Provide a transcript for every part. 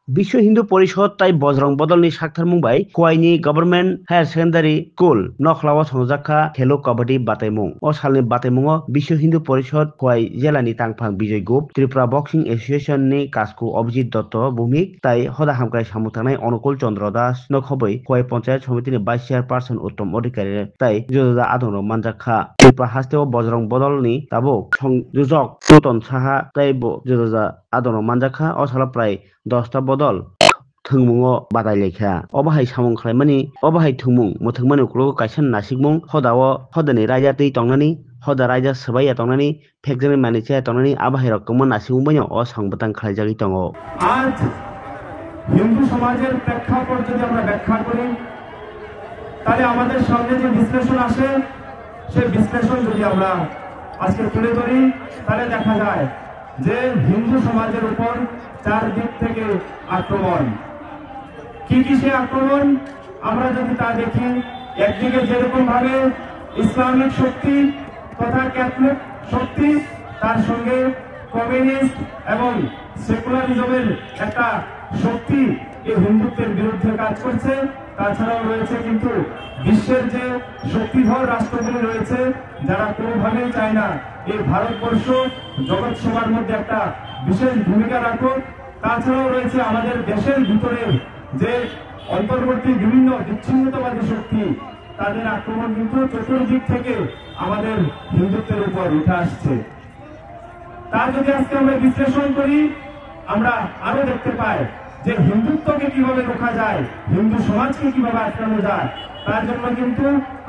বিশ্ব हिन्दू परिषद ताई Bajrang बदलनि साक्थारमुंबाय कवाइनि government higher secondary school नखलाव संजाखा खेलो कबाड्डी बातायमुं ओ सालनि बातायमुंआव विश्व हिन्दू परिषद कवाइ जिल्लानि तांफां विजय गुप्त त्रिपुरा बक्सिं एसोसिएशन नि कास्को अभिजित दत्त भूमिक ताई हदा हामख्राय सामुथांनाय अनुकूल चंद्र दास नखबै कवाइ पंचायत समितिनि भाइस चेयारपार्सन उत्तम अधिकारी ताई जोजा आदनो मानजाखा त्रिपुरा हास्तेव बजरं बदलनि ताबुक संयोजक नूतन साहा ताई जोजा आदनो मानजाखा ओ साला प्राय 10टा बदल थुंमुंगो बादायलायखा अबाहाय सामुं खालामनि अबाहाय थुंमुं मोथोंमानि उक्लो काइसान नासिकमुं हदाओ हदानि रायजा तै तंनानि हदा रायजा सबाइया तंनानि फेकजोंनि मानिचे तंनानि आबाहाय रकमन नासिकमुंबाय अ संबतां खालायजागि दङ। आज হিন্দু সমাজের প্রেক্ষাপট যদি আমরা ব্যাখ্যা করি তাহলে আমাদের সামনে যে বিশ্লেষণ আসে সেই বিশ্লেষণ যদি আমরা আজকে তুলে ধরি তাহলে দেখা যায় যে হিন্দু সমাজের উপর চার দিক থেকে আক্রমণ। কি সে আক্রমণ আমরা যদি তা দেখি, একদিকে যেরকম ভাবে ইসলামিক শক্তি তথা ক্যাথলিক শক্তি, তার সঙ্গে কমিউনিস্ট এবং সেকুলারিজমের একটা শক্তি এই হিন্দুত্বের বিরুদ্ধে কাজ করছে। তাছাড়াও রয়েছে কিন্তু বিশ্বের যে শক্তিধর রাষ্ট্রগুলি রয়েছে যারা কোনোভাবেই চায় না এই ভারতবর্ষ জগৎ সভার মধ্যে একটা বিশেষ ভূমিকা রাখুক। তাছাড়াও রয়েছে আমাদের দেশের ভিতরে যে অন্তর্বর্তী বিভিন্ন বিচ্ছিন্নতাবাদী শক্তি, তাদের আক্রমণ কিন্তু চতুর্দিক থেকে আমাদের হিন্দুত্বের উপর উঠে আসছে। তার যদি আজকে আমরা বিশ্লেষণ করি আমরা আরো দেখতে পাই যে হিন্দুত্বকে কিভাবে রোখা যায়, হিন্দু সমাজকে কিভাবে আটকানো যায়। তার জন্য কিন্তু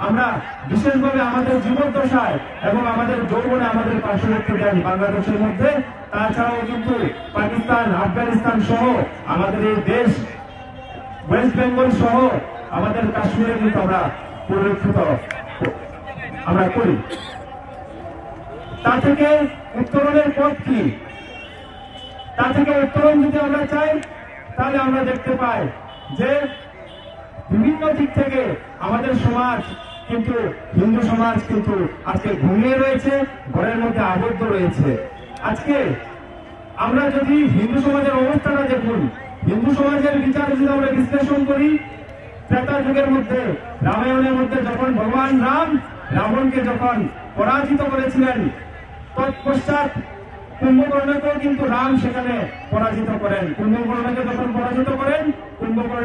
আমরা বিশেষভাবে আমাদের জীবদ্দশায় এবং আমাদের যৌবনে আমাদের পার্শ্ববর্তী দেশ বাংলাদেশের মধ্যে, তাছাড়াও কিন্তু পাকিস্তান, আফগানিস্তান সহ আমাদের এই দেশ ওয়েস্ট বেঙ্গল সহ আমাদের কাশ্মীরে কিন্তু আমরা পরিলক্ষিত আমরা করি। তা থেকে উত্তরণের পথ কি? তা থেকে উত্তরণ যদি আমরা চাই তাহলে আমরা দেখতে পাই যে বিভিন্ন দিক থেকে আমাদের সমাজ কিন্তু হিন্দু সমাজ কিন্তু আজকে ঘুমিয়ে রয়েছে, ঘরের মধ্যে আবদ্ধ রয়েছে। আজকে আমরা যদি হিন্দু সমাজের অবস্থাটা দেখুন, হিন্দু সমাজের বিচার যদি আমরা বিশ্লেষণ করি, ত্রেতা যুগের মধ্যে রামায়ণের মধ্যে যখন ভগবান রাম রাবণকে যখন পরাজিত করেছিলেন, তৎপশ্চাৎ কুম্ভকর্ণকেও কিন্তু রাম সেখানে পরাজিত করেন। কুম্ভকর্ণকে যখন পরাজিত করেন, কুম্ভকর্ণ